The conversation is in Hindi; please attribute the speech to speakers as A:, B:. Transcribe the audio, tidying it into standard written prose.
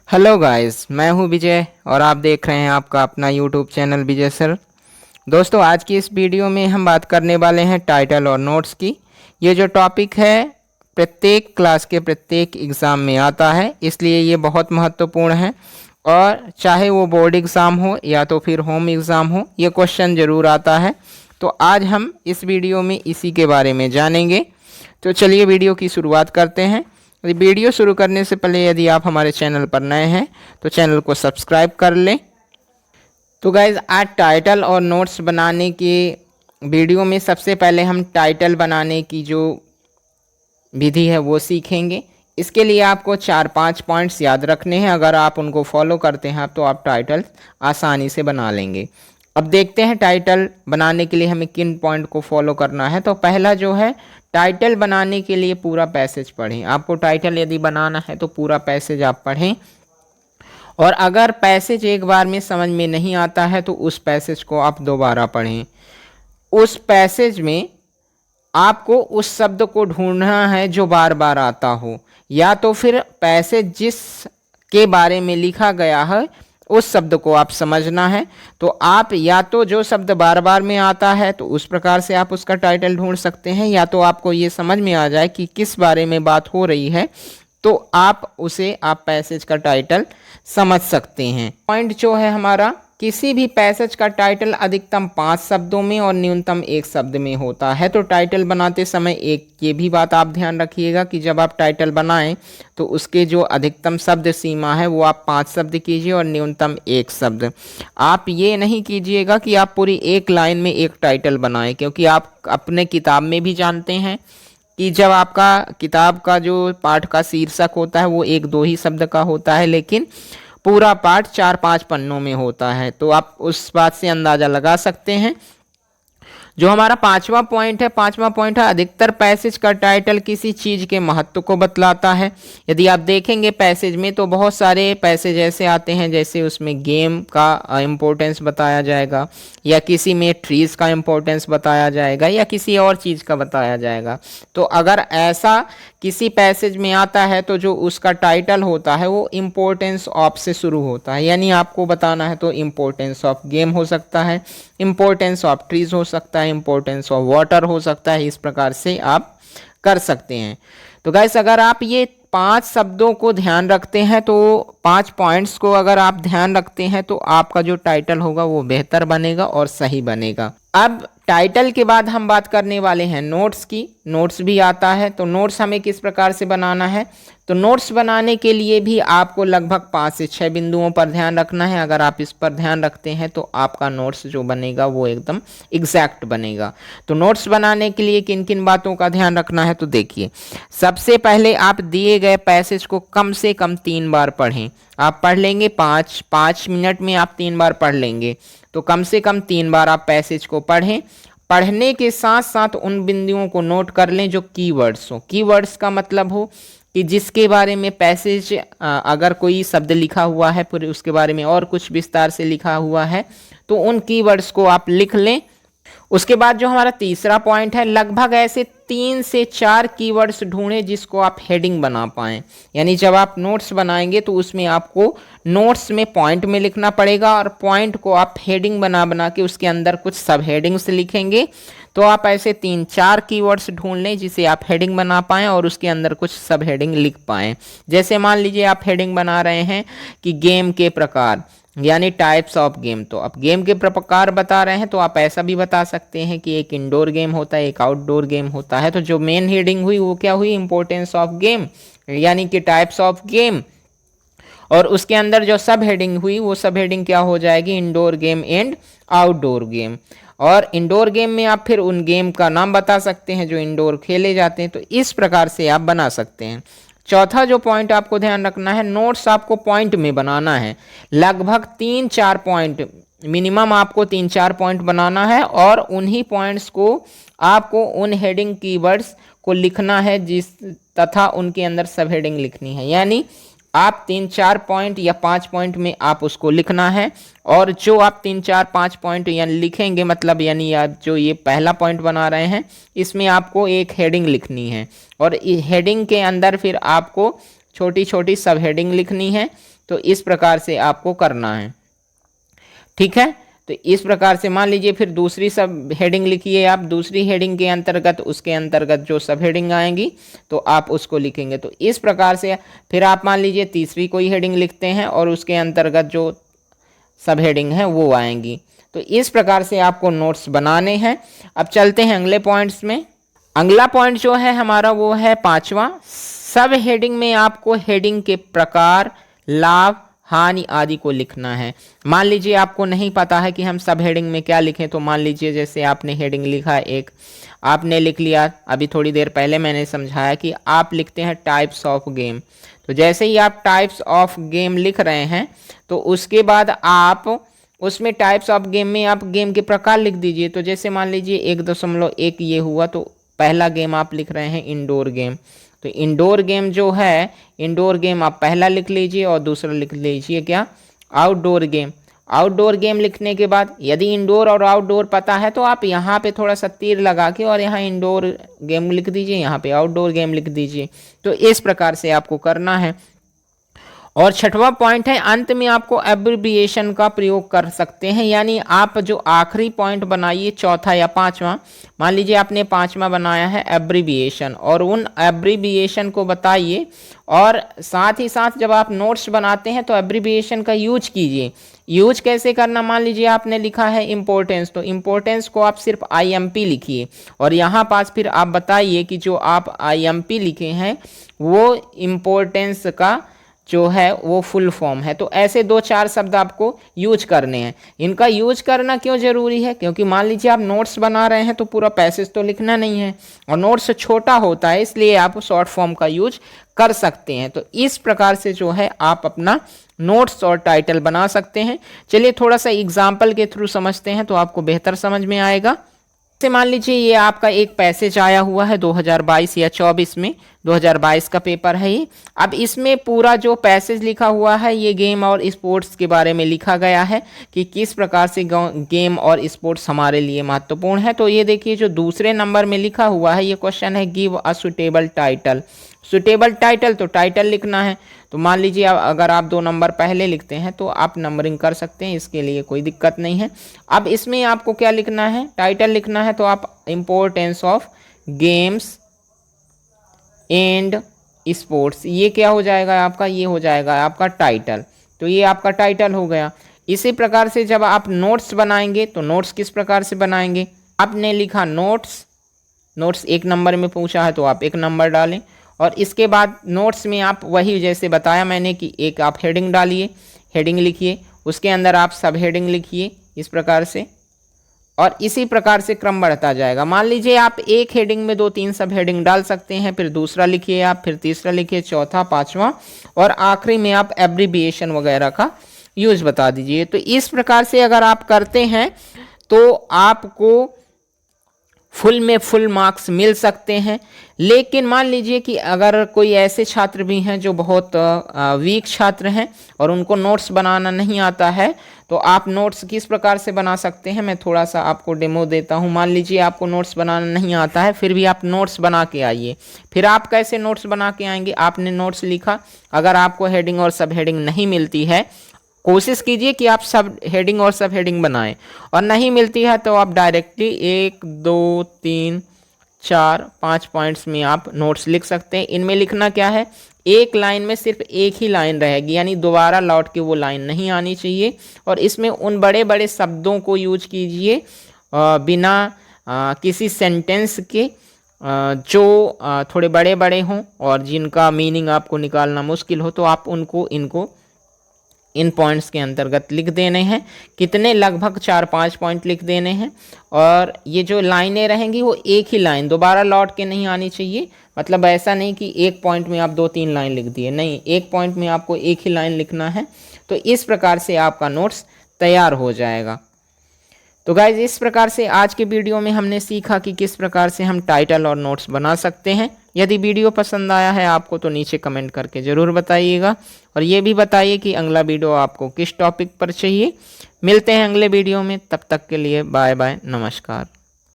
A: हेलो गाइस, मैं हूं विजय और आप देख रहे हैं आपका अपना यूट्यूब चैनल विजय सर। दोस्तों, आज की इस वीडियो में हम बात करने वाले हैं टाइटल और नोट्स की। ये जो टॉपिक है प्रत्येक क्लास के प्रत्येक एग्ज़ाम में आता है, इसलिए ये बहुत महत्वपूर्ण है। और चाहे वो बोर्ड एग्ज़ाम हो या तो फिर होम एग्ज़ाम हो, ये क्वेश्चन ज़रूर आता है। तो आज हम इस वीडियो में इसी के बारे में जानेंगे। तो चलिए वीडियो की शुरुआत करते हैं। वीडियो शुरू करने से पहले यदि आप हमारे चैनल पर नए हैं तो चैनल को सब्सक्राइब कर लें। तो गाइज़, आज टाइटल और नोट्स बनाने के वीडियो में सबसे पहले हम टाइटल बनाने की जो विधि है वो सीखेंगे। इसके लिए आपको 4-5 पॉइंट्स याद रखने हैं। अगर आप उनको फॉलो करते हैं तो आप टाइटल आसानी से बना लेंगे। अब देखते हैं टाइटल बनाने के लिए हमें किन पॉइंट को फॉलो करना है। तो पहला जो है, टाइटल बनाने के लिए पूरा पैसेज पढ़ें। आपको टाइटल यदि बनाना है तो पूरा पैसेज आप पढ़ें। और अगर पैसेज एक बार में समझ में नहीं आता है तो उस पैसेज को आप दोबारा पढ़ें। उस पैसेज में आपको उस शब्द को ढूंढना है जो बार बार आता हो, या तो फिर पैसेज जिस के बारे में लिखा गया है उस शब्द को आप समझना है। तो आप या तो जो शब्द बार बार में आता है तो उस प्रकार से आप उसका टाइटल ढूंढ सकते हैं, या तो आपको ये समझ में आ जाए कि किस बारे में बात हो रही है तो आप पैसेज का टाइटल समझ सकते हैं। पॉइंट जो है हमारा, किसी भी पैसेज का टाइटल अधिकतम 5 शब्दों में और न्यूनतम 1 शब्द में होता है। तो टाइटल बनाते समय एक ये भी बात आप ध्यान रखिएगा कि जब आप टाइटल बनाएं तो उसके जो अधिकतम शब्द सीमा है वो आप 5 शब्द कीजिए और न्यूनतम 1 शब्द। आप ये नहीं कीजिएगा कि आप पूरी एक लाइन में एक टाइटल बनाएं, क्योंकि आप अपने किताब में भी जानते हैं कि जब आपका किताब का जो पाठ का शीर्षक होता है वो 1-2 ही शब्द का होता है, लेकिन पूरा पाठ 4-5 पन्नों में होता है। तो आप उस बात से अंदाज़ा लगा सकते हैं। जो हमारा पांचवा पॉइंट है, अधिकतर पैसेज का टाइटल किसी चीज़ के महत्व को बतलाता है। यदि आप देखेंगे पैसेज में तो बहुत सारे पैसेज ऐसे आते हैं जैसे उसमें गेम का इम्पोर्टेंस बताया जाएगा, या किसी में ट्रीज़ का इम्पोर्टेंस बताया जाएगा, या किसी और चीज़ का बताया जाएगा। तो अगर ऐसा किसी पैसेज में आता है तो जो उसका टाइटल होता है वो इम्पोर्टेंस ऑफ से शुरू होता है। यानी आपको बताना है तो इम्पोर्टेंस ऑफ गेम हो सकता है, इम्पोर्टेंस ऑफ ट्रीज हो सकता है, इम्पोर्टेंस ऑफ वाटर हो सकता है। इस प्रकार से आप कर सकते हैं। तो गाइस, अगर आप ये 5 शब्दों को ध्यान रखते हैं, तो 5 पॉइंट्स को अगर आप ध्यान रखते हैं तो आपका जो टाइटल होगा वो बेहतर बनेगा और सही बनेगा। अब टाइटल के बाद हम बात करने वाले हैं नोट्स की। नोट्स भी आता है, तो नोट्स हमें किस प्रकार से बनाना है। तो नोट्स बनाने के लिए भी आपको लगभग 5 से 6 बिंदुओं पर ध्यान रखना है। अगर आप इस पर ध्यान रखते हैं तो आपका नोट्स जो बनेगा वो एकदम एग्जैक्ट बनेगा। तो नोट्स बनाने के लिए किन किन बातों का ध्यान रखना है, तो देखिए, सबसे पहले आप दिए गए पैसेज को कम से कम 3 बार पढ़ें। आप पढ़ लेंगे 5 मिनट में आप 3 बार पढ़ लेंगे, तो कम से कम 3 बार आप पैसेज को पढ़ें। पढ़ने के साथ साथ उन बिंदुओं को नोट कर लें जो कीवर्ड्स हो। कीवर्ड्स का मतलब हो कि जिसके बारे में पैसेज, अगर कोई शब्द लिखा हुआ है फिर उसके बारे में और कुछ विस्तार से लिखा हुआ है तो उन कीवर्ड्स को आप लिख लें। उसके बाद जो हमारा तीसरा पॉइंट है, लगभग ऐसे 3 से 4 कीवर्ड्स ढूंढें जिसको आप हेडिंग बना पाएं। यानी जब आप नोट्स बनाएंगे तो उसमें आपको नोट्स में पॉइंट में लिखना पड़ेगा और पॉइंट को आप हेडिंग बना बना के उसके अंदर कुछ सब हेडिंग्स लिखेंगे। तो आप ऐसे 3-4 कीवर्ड्स ढूंढ लें जिसे आप हेडिंग बना पाएं और उसके अंदर कुछ सब हेडिंग लिख पाएं। जैसे मान लीजिए आप हेडिंग बना रहे हैं कि गेम के प्रकार, यानी टाइप्स ऑफ गेम। तो आप गेम के प्रकार बता रहे हैं तो आप ऐसा भी बता सकते हैं कि एक इंडोर गेम होता है, एक आउटडोर गेम होता है। तो जो मेन हेडिंग हुई वो क्या हुई, इंपॉर्टेंस ऑफ गेम, यानी कि टाइप्स ऑफ गेम। और उसके अंदर जो सब हेडिंग हुई वो सब हेडिंग क्या हो जाएगी, indoor game and outdoor game. और इंडोर गेम में आप फिर उन गेम का नाम बता सकते हैं जो इंडोर खेले जाते हैं। तो इस प्रकार से आप बना सकते हैं। चौथा जो पॉइंट आपको ध्यान रखना है, नोट्स आपको पॉइंट में बनाना है। लगभग 3-4 पॉइंट, मिनिमम आपको 3-4 पॉइंट बनाना है और उन्हीं पॉइंट्स को आपको उन हेडिंग कीवर्ड्स को लिखना है तथा उनके अंदर सब हेडिंग लिखनी है। यानी आप 3-4 पॉइंट या 5 पॉइंट में आप उसको लिखना है। और जो आप 3-4-5 पॉइंट यानी लिखेंगे, मतलब यानी आप जो ये पहला पॉइंट बना रहे हैं इसमें आपको एक हेडिंग लिखनी है और हेडिंग के अंदर फिर आपको छोटी छोटी सब हेडिंग लिखनी है। तो इस प्रकार से आपको करना है, ठीक है। तो इस प्रकार से मान लीजिए फिर दूसरी सब हेडिंग लिखिए आप, दूसरी हेडिंग के अंतर्गत उसके अंतर्गत जो सब हेडिंग आएंगी तो आप उसको लिखेंगे। तो इस प्रकार से फिर आप मान लीजिए तीसरी कोई हेडिंग लिखते हैं और उसके अंतर्गत जो सब हेडिंग है वो आएंगी। तो इस प्रकार से आपको नोट्स बनाने हैं। अब चलते हैं अगले पॉइंट्स में। अगला पॉइंट जो है हमारा वो है 5वां। सब हेडिंग में आपको हेडिंग के प्रकार, लाभ, हानि आदि को लिखना है। मान लीजिए आपको नहीं पता है कि हम सब हेडिंग में क्या लिखें, तो मान लीजिए जैसे आपने हेडिंग लिखा एक, आपने लिख लिया, अभी थोड़ी देर पहले मैंने समझाया कि आप लिखते हैं टाइप्स ऑफ गेम। तो जैसे ही आप टाइप्स ऑफ गेम लिख रहे हैं तो उसके बाद आप उसमें टाइप्स ऑफ गेम में आप गेम के प्रकार लिख दीजिए। तो जैसे मान लीजिए 1.1 ये हुआ, तो पहला गेम आप लिख रहे हैं इंडोर गेम। तो इंडोर गेम जो है, इंडोर गेम आप पहला लिख लीजिए और दूसरा लिख लीजिए क्या, आउटडोर गेम। आउटडोर गेम लिखने के बाद यदि इंडोर और आउटडोर पता है तो आप यहाँ पे थोड़ा सा तीर लगा के और यहाँ इंडोर गेम लिख दीजिए, यहाँ पे आउटडोर गेम लिख दीजिए। तो इस प्रकार से आपको करना है। और 6वां पॉइंट है, अंत में आपको एब्रिविएशन का प्रयोग कर सकते हैं, यानी आप जो आखिरी पॉइंट बनाइए, चौथा या 5वां, मान लीजिए आपने 5वां बनाया है एब्रिविएशन, और उन एब्रिविएशन को बताइए। और साथ ही साथ जब आप नोट्स बनाते हैं तो एब्रिविएशन का यूज कीजिए। यूज कैसे करना, मान लीजिए आपने लिखा है इम्पोर्टेंस, तो इम्पोर्टेंस को आप सिर्फ IMP लिखिए और यहाँ पास फिर आप बताइए कि जो आप IMP लिखे हैं वो इम्पोर्टेंस का जो है वो फुल फॉर्म है। तो ऐसे 2-4 शब्द आपको यूज करने हैं। इनका यूज करना क्यों ज़रूरी है, क्योंकि मान लीजिए आप नोट्स बना रहे हैं तो पूरा पैसेज तो लिखना नहीं है और नोट्स छोटा होता है, इसलिए आप शॉर्ट फॉर्म का यूज कर सकते हैं। तो इस प्रकार से जो है आप अपना नोट्स और टाइटल बना सकते हैं। चलिए थोड़ा सा एग्जाम्पल के थ्रू समझते हैं तो आपको बेहतर समझ में आएगा। जैसे मान लीजिए ये आपका एक पैसेज आया हुआ है 2022 या 24 में, 2022 का पेपर है ये। अब इसमें पूरा जो पैसेज लिखा हुआ है ये गेम और स्पोर्ट्स के बारे में लिखा गया है कि किस प्रकार से गेम और स्पोर्ट्स हमारे लिए महत्वपूर्ण है। तो ये देखिए जो दूसरे नंबर में लिखा हुआ है ये क्वेश्चन है, give a suitable title. Suitable title, तो टाइटल लिखना है। तो मान लीजिए अगर आप 2 नंबर पहले लिखते हैं तो आप नंबरिंग कर सकते हैं, इसके लिए कोई दिक्कत नहीं है। अब इसमें आपको क्या लिखना है, टाइटल लिखना है। तो आप importance of games and sports, ये क्या हो जाएगा आपका, ये हो जाएगा आपका टाइटल। तो ये आपका टाइटल हो गया। इसी प्रकार से जब आप नोट्स बनाएंगे तो नोट्स किस प्रकार से बनाएंगे, आपने लिखा नोट्स, नोट्स 1 नंबर में पूछा है तो आप 1 नंबर डालें। और इसके बाद नोट्स में आप वही जैसे बताया मैंने कि एक आप हेडिंग डालिए, हेडिंग लिखिए, उसके अंदर आप सब हेडिंग लिखिए इस प्रकार से, और इसी प्रकार से क्रम बढ़ता जाएगा। मान लीजिए आप एक हेडिंग में 2-3 सब हेडिंग डाल सकते हैं, फिर दूसरा लिखिए आप, फिर तीसरा लिखिए, चौथा, 5वां, और आखिरी में आप एब्रिविएशन वगैरह का यूज बता दीजिए। तो इस प्रकार से अगर आप करते हैं तो आपको फुल में फुल मार्क्स मिल सकते हैं। लेकिन मान लीजिए कि अगर कोई ऐसे छात्र भी हैं जो बहुत वीक छात्र हैं और उनको नोट्स बनाना नहीं आता है, तो आप नोट्स किस प्रकार से बना सकते हैं, मैं थोड़ा सा आपको डेमो देता हूं। मान लीजिए आपको नोट्स बनाना नहीं आता है, फिर भी आप नोट्स बना के आइए। फिर आप कैसे नोट्स बना के आएंगे, आपने नोट्स लिखा, अगर आपको हेडिंग और सब हेडिंग नहीं मिलती है, कोशिश कीजिए कि आप सब हेडिंग और सब हेडिंग बनाएं, और नहीं मिलती है तो आप डायरेक्टली 1, 2, 3, 4, 5 पॉइंट्स में आप नोट्स लिख सकते हैं। इनमें लिखना क्या है, एक लाइन में सिर्फ एक ही लाइन रहेगी, यानी दोबारा लौट के वो लाइन नहीं आनी चाहिए। और इसमें उन बड़े बड़े शब्दों को यूज कीजिए बिना किसी सेंटेंस के जो थोड़े बड़े बड़े हों और जिनका मीनिंग आपको निकालना मुश्किल हो, तो आप इनको इन पॉइंट्स के अंतर्गत लिख देने हैं। कितने, लगभग 4-5 पॉइंट लिख देने हैं। और ये जो लाइनें रहेंगी वो एक ही लाइन दोबारा लौट के नहीं आनी चाहिए। मतलब ऐसा नहीं कि एक पॉइंट में आप 2-3 लाइन लिख दिए, नहीं, एक पॉइंट में आपको एक ही लाइन लिखना है। तो इस प्रकार से आपका नोट्स तैयार हो जाएगा। तो गाइज इस प्रकार से आज के वीडियो में हमने सीखा कि किस प्रकार से हम टाइटल और नोट्स बना सकते हैं। यदि वीडियो पसंद आया है आपको तो नीचे कमेंट करके ज़रूर बताइएगा, और ये भी बताइए कि अगला वीडियो आपको किस टॉपिक पर चाहिए। मिलते हैं अगले वीडियो में, तब तक के लिए बाय बाय, नमस्कार।